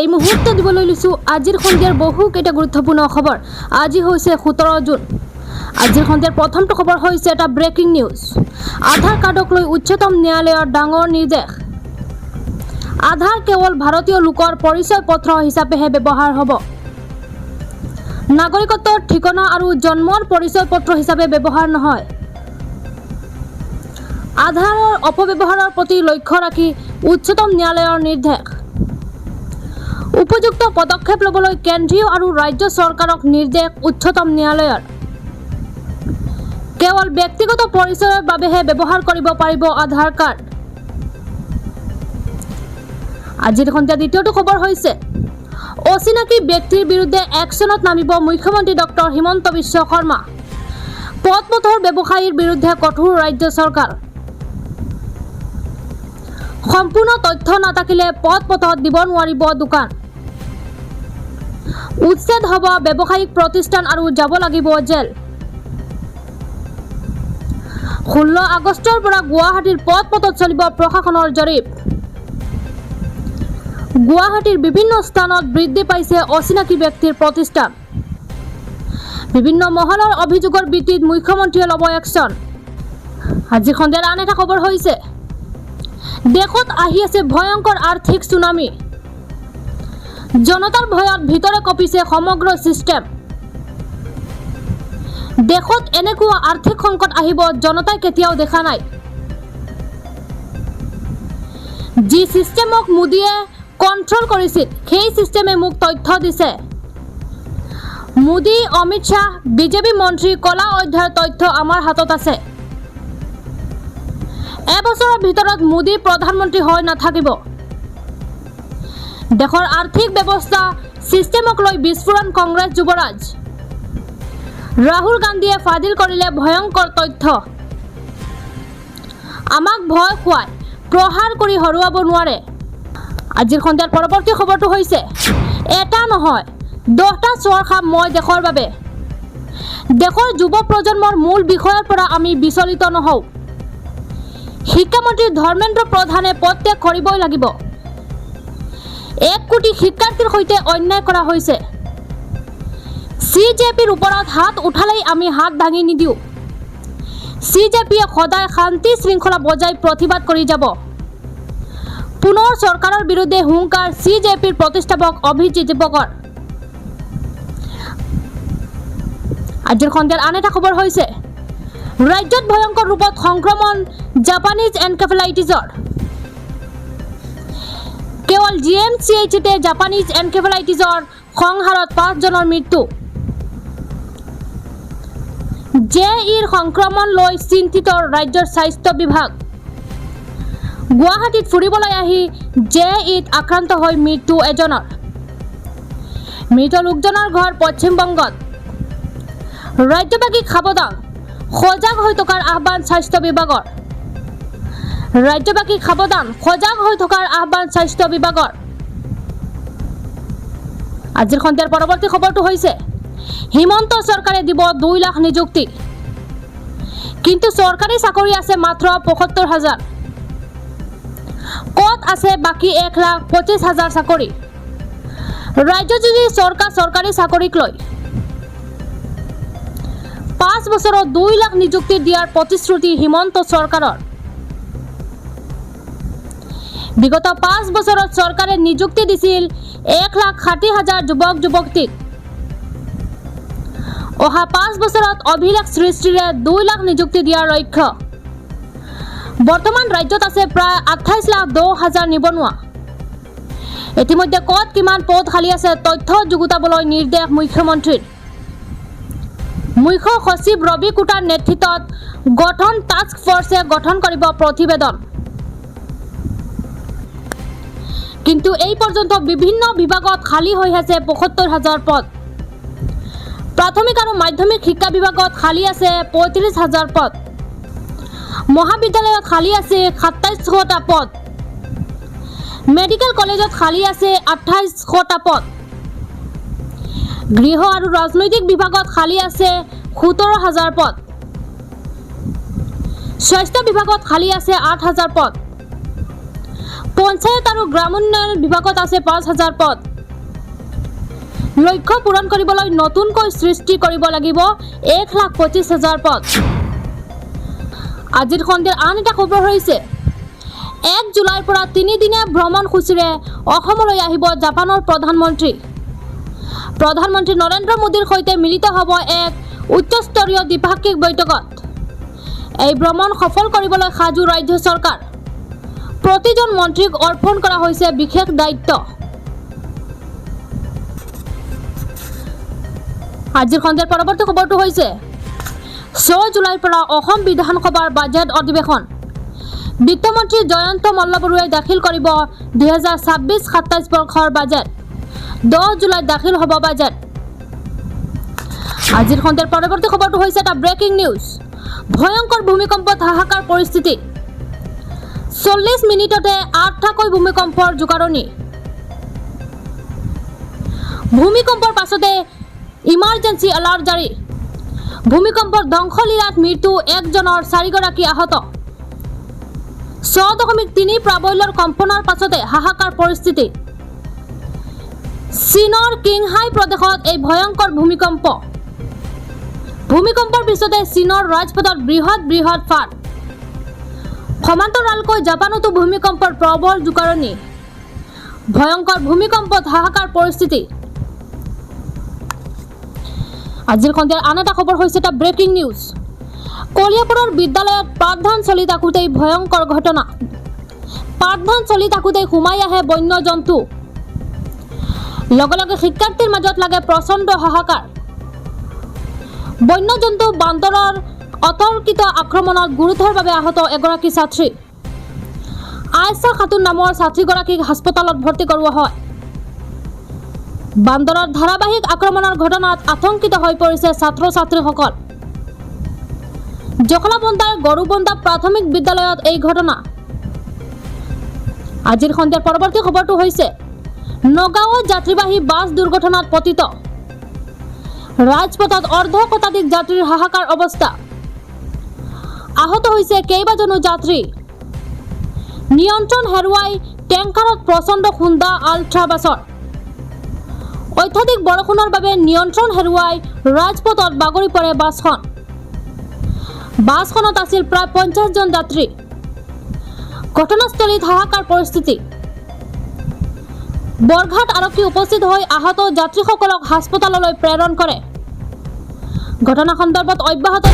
এই মুহূৰ্তে দিবলৈ লৈছোঁ আজিৰ সন্ধিয়াৰ বহুকেইটা গুৰুত্বপূৰ্ণ খবৰ। আজি হৈছে 17 জুন। আজিৰ সন্ধিয়াৰ প্ৰথমটো খবৰ হৈছে এটা ব্ৰেকিং নিউজ। আধাৰ কাৰ্ডক লৈ উচ্চতম ন্যায়ালয়ৰ ডাঙৰ নিৰ্দেশ। আধাৰ কেৱল ভাৰতীয় লোকৰ পৰিচয় পত্ৰ হিচাপেহে ব্যৱহাৰ হ'ব। নাগৰিকত্বৰ ঠিকনা আৰু জন্মৰ পৰিচয় পত্ৰ হিচাপে ব্যৱহাৰ নহয়। আধাৰৰ অপব্যৱহাৰৰ প্ৰতি লক্ষ্য ৰাখি উচ্চতম ন্যায়ালয়ৰ নিৰ্দেশ। উপযুক্ত পদক্ষেপ ল'বলৈ কেন্দ্ৰীয় আৰু ৰাজ্য চৰকাৰক নিৰ্দেশ উচ্চতম ন্যায়ালয়ৰ। কেৱল ব্যক্তিগত পৰিচয়ৰ বাবেহে ব্যৱহাৰ কৰিব পাৰিব আধাৰ কাৰ্ড। আজিৰ সন্ধিয়া দ্বিতীয়টো খবৰ হৈছে অচিনাকি ব্যক্তিৰ বিৰুদ্ধে একশ্যনত নামিব মুখ্যমন্ত্ৰী ডক্টৰ হিমন্ত বিশ্ব শৰ্মা। পথৰ ব্যৱসায়ীৰ বিৰুদ্ধে কঠোৰ ৰাজ্য চৰকাৰ। সম্পূৰ্ণ তথ্য নাথাকিলে পথত দিব নোৱাৰিব দোকান। উচ্ছেদ হ'ব ব্যৱসায়িক প্ৰতিষ্ঠান আৰু যাব লাগিব জেল। 16 আগষ্টৰ পৰা গুৱাহাটীৰ পথত চলিব প্ৰশাসনৰ জৰীপ। গুৱাহাটীৰ বিভিন্ন স্থানত বৃদ্ধি পাইছে অচিনাকি ব্যক্তিৰ প্ৰতিষ্ঠান। বিভিন্ন মহলৰ অভিযোগৰ ভিত্তিত মুখ্যমন্ত্ৰীয়ে ল'ব একশ্যন। আজি সন্ধিয়াৰ আন এটা খবৰ হৈছে দেশত আহি আছে ভয়ংকৰ আৰ্থিক সুনামি। জনতাৰ ভয়ত ভিতৰে কঁপিছে সমগ্ৰ চিষ্টেম। দেশত এনেকুৱা আৰ্থিক সংকট আহিব জনতাই কেতিয়াও দেখা নাই। যি চিষ্টেমক মোদীয়ে কণ্ট্ৰল কৰিছিল সেই চিষ্টেমে মোক তথ্য দিছে। মোদী, অমিত শ্বাহ, বিজেপি মন্ত্ৰী কলা অধ্যায়ৰ তথ্য আমাৰ হাতত আছে। এবছৰৰ ভিতৰত মোদী প্ৰধানমন্ত্ৰী হৈ নাথাকিব। দেশৰ আৰ্থিক ব্যৱস্থা চিষ্টেমক লৈ বিস্ফোৰণ কংগ্ৰেছ যুৱৰাজ। ৰাহুল গান্ধীয়ে ফাদিল কৰিলে ভয়ংকৰ তথ্য। আমাক ভয় খুৱাই প্ৰহাৰ কৰি হৰুৱাব নোৱাৰে। আজিৰ সন্ধিয়াৰ পৰৱৰ্তী খবৰটো হৈছে এটা নহয় 10টা চোৱাৰ খাপ মই দেশৰ বাবে। দেশৰ যুৱ প্ৰজন্মৰ মূল বিষয়ৰ পৰা আমি বিচলিত নহওঁ। শিক্ষামন্ত্ৰী ধৰ্মেন্দ্ৰ প্ৰধানে প্ৰত্যেক কৰিবই লাগিব। 1 কোটি শিক্ষাৰ্থীৰ সৈতে অন্যায় কৰা হৈছে। CJPৰ ওপৰত হাত উঠালেই আমি হাত ভাঙি নিদিওঁ। CJPয়ে সদায় শান্তি শৃংখলা বজাই প্ৰতিবাদ কৰি যাব। পুনৰ চৰকাৰৰ বিৰুদ্ধে হুংকাৰ CJPৰ প্ৰতিষ্ঠাপক অভিজিৎ দীপকৰ। আজিৰ সন্ধিয়াৰ আন এটা খবৰ হৈছে ৰাজ্যত ভয়ংকৰ ৰূপত সংক্ৰমণ জাপানীজ এনকেফেলাইটিছৰ। কেৱল GMCHতে জাপানীজ এনকেফেলাইটিছৰ সংহাৰত 5 জনৰ মৃত্যু। JEৰ সংক্ৰমণ লৈ চিন্তিত ৰাজ্যৰ স্বাস্থ্য বিভাগ। গুৱাহাটীত ফুৰিবলৈ আহি JEত আক্ৰান্ত হৈ মৃত্যু এজনৰ। মৃত লোকজনৰ ঘৰ পশ্চিম বংগত। ৰাজ্যবাসীক সাৱধান, সজাগ হৈ থকাৰ আহ্বান স্বাস্থ্য বিভাগৰ। ৰাজ্যবাসীক সাৱধান, সজাগ হৈ থকাৰ আহ্বান স্বাস্থ্য বিভাগৰ। আজিৰ সন্ধিয়াৰ পৰৱৰ্তী খবৰটো হৈছে হিমন্ত চৰকাৰে দিব 2 লাখ নিযুক্তি। কিন্তু চৰকাৰী চাকৰি আছে মাত্ৰ 75,000। ক'ত আছে বাকী 1,25,000 চাকৰি? ৰাজ্যজুৰি চৰকাৰী চাকৰিক লৈ 5 বছৰত 2 লাখ নিযুক্তি দিয়াৰ প্ৰতিশ্ৰুতি হিমন্ত চৰকাৰৰ। বিগত 5 বছৰত চৰকাৰে নিযুক্তি দিছিল 1,60,000 যুৱক যুৱতীক। অহা 5 বছৰত অভিলেখ সৃষ্টিৰে 2 লাখ নিযুক্তি দিয়াৰ লক্ষ্য। বৰ্তমান ৰাজ্যত আছে প্ৰায় 28,10,000 নিবনুৱা। ইতিমধ্যে ক'ত কিমান পদ খালী আছে তথ্য যুগুতাবলৈ নিৰ্দেশ মুখ্যমন্ত্ৰীৰ। মুখ্য সচিব ৰবি কুটাৰ নেতৃত্বত গঠন টাস্ক ফৰ্চে গঠন কৰিব প্ৰতিবেদন। কিন্তু এই পৰ্যন্ত বিভিন্ন বিভাগত খালী হৈ আছে 75,000 পদ। প্ৰাথমিক আৰু মাধ্যমিক শিক্ষা বিভাগত খালী আছে 35,000 পদ। মহাবিদ্যালয়ত খালী আছে 27,000টা পদ। মেডিকেল কলেজত খালী আছে 28,000টা পদ। গৃহ আৰু ৰাজনৈতিক বিভাগত খালী আছে 17,000 পদ। স্বাস্থ্য বিভাগত খালী আছে 8,000 পদ। পঞ্চায়ত আৰু গ্ৰাম উন্নয়ন বিভাগত আছে 5,000 পদ। লক্ষ্য পূৰণ কৰিবলৈ নতুনকৈ সৃষ্টি কৰিব লাগিব 1,25,000 পদ। আজিৰ সন্ধিয়াৰ আন এটা খবৰ হৈছে 1 জুলাইৰ পৰা 3 দিনীয়া ভ্ৰমণসূচীৰে অসমলৈ আহিব জাপানৰ প্ৰধানমন্ত্ৰী। প্ৰধানমন্ত্ৰী নৰেন্দ্ৰ মোদীৰ সৈতে মিলিত হ'ব এক উচ্চস্তৰীয় দ্বিপাক্ষিক বৈঠকত। এই ভ্ৰমণ সফল কৰিবলৈ সাজু ৰাজ্য চৰকাৰ। প্ৰতিজন মন্ত্ৰীক অৰ্পণ কৰা হৈছে বিশেষ দায়িত্ব। আজিৰ সন্ধিয়াৰ পৰৱৰ্তী খবৰটো হৈছে 6 জুলাইৰ পৰা অসম বিধানসভাৰ বাজেট অধিৱেশন। বিত্তমন্ত্ৰী জয়ন্ত মল্লবৰুৱাই দাখিল কৰিব 2026-27 বৰ্ষৰ বাজেট। 10 জুলাইত দাখিল হ'ব বাজেট। আজিৰ সন্ধিয়াৰ পৰৱৰ্তী খবৰটো হৈছে এটা ব্ৰেকিং নিউজ। ভয়ংকৰ ভূমিকম্পত হাহাকাৰ পৰিস্থিতি। 40 মিনিটতে 8টাকৈ ভূমিকম্পৰ জোকাৰণি। ভূমিকম্পৰ পাছতে ইমাৰ্জেঞ্চি এলাৰ্ট জাৰি। ভূমিকম্পৰ ধ্বংসলীলাত মৃত্যু 1 জনৰ 4 গৰাকী আহত। 6.3 প্ৰাবল্যৰ কম্পনৰ পাছতে হাহাকাৰ পৰিস্থিতি। চীনৰ কিংহাই প্ৰদেশত এই ভয়ংকৰ ভূমিকম্প। ভূমিকম্পৰ পিছতে চীনৰ ৰাজপথত বৃহৎ ফাট। সমান্তৰালকৈ জাপানতো ভূমিকম্পৰ প্ৰবল জোকাৰণি। ভয়ংকৰ ভূমিকম্পত হাহাকাৰ পৰিস্থিতি। আজিৰ সন্ধিয়াৰ আন এটা খবৰ হৈছে এটা ব্ৰেকিং নিউজ। কলিয়াপুৰৰ বিদ্যালয়ত পাঠদান চলি থাকোঁতেই ভয়ংকৰ ঘটনা। পাঠদান চলি থাকোঁতেই সোমাই আহে বন্য জন্তু। লগে লগে শিক্ষাৰ্থীৰ মাজত লাগে প্ৰচণ্ড হাহাকাৰ। বন্যজন্তু বান্দৰৰ অতৰ্কিত আক্ৰমণত গুৰুতৰভাৱে আহত এগৰাকী ছাত্ৰী। আয়েশা খাতুন নামৰ ছাত্ৰীগৰাকীক হাস্পতালত ভৰ্তি কৰোৱা হয়। বান্দৰৰ ধাৰাবাহিক আক্ৰমণৰ ঘটনাত আতংকিত হৈ পৰিছে ছাত্ৰ ছাত্ৰীসকল। জখলাবন্ধাৰ গৰুবন্ধা প্ৰাথমিক বিদ্যালয়ত এই ঘটনা। আজিৰ সন্ধিয়াৰ পৰৱৰ্তী খবৰটো হৈছে নগাঁৱত যাত্ৰীবাহী বাছ দুৰ্ঘটনাত পতিত। ৰাজপথত অৰ্ধ শতাধিক যাত্ৰীৰ হাহাকাৰ অৱস্থা। আহত হৈছে কেইবাজনো যাত্ৰী। নিয়ন্ত্ৰণ হেৰুৱাই টেংকাৰত প্ৰচণ্ড খুন্দা আল্ট্ৰা বাছৰ। অত্যাধিক বৰষুণৰ বাবে নিয়ন্ত্ৰণ হেৰুৱাই ৰাজপথত বাগৰি পৰে বাছখন। বাছখনত আছিল প্ৰায় 50 জন যাত্ৰী। ঘটনাস্থলীত হাহাকাৰ পৰিস্থিতি। বৰঘাট আৰক্ষী উপস্থিত হৈ আহত যাত্ৰীসকলক হাস্পতাললৈ প্ৰেৰণ কৰে। ঘটনা সন্দৰ্ভত অব্যাহত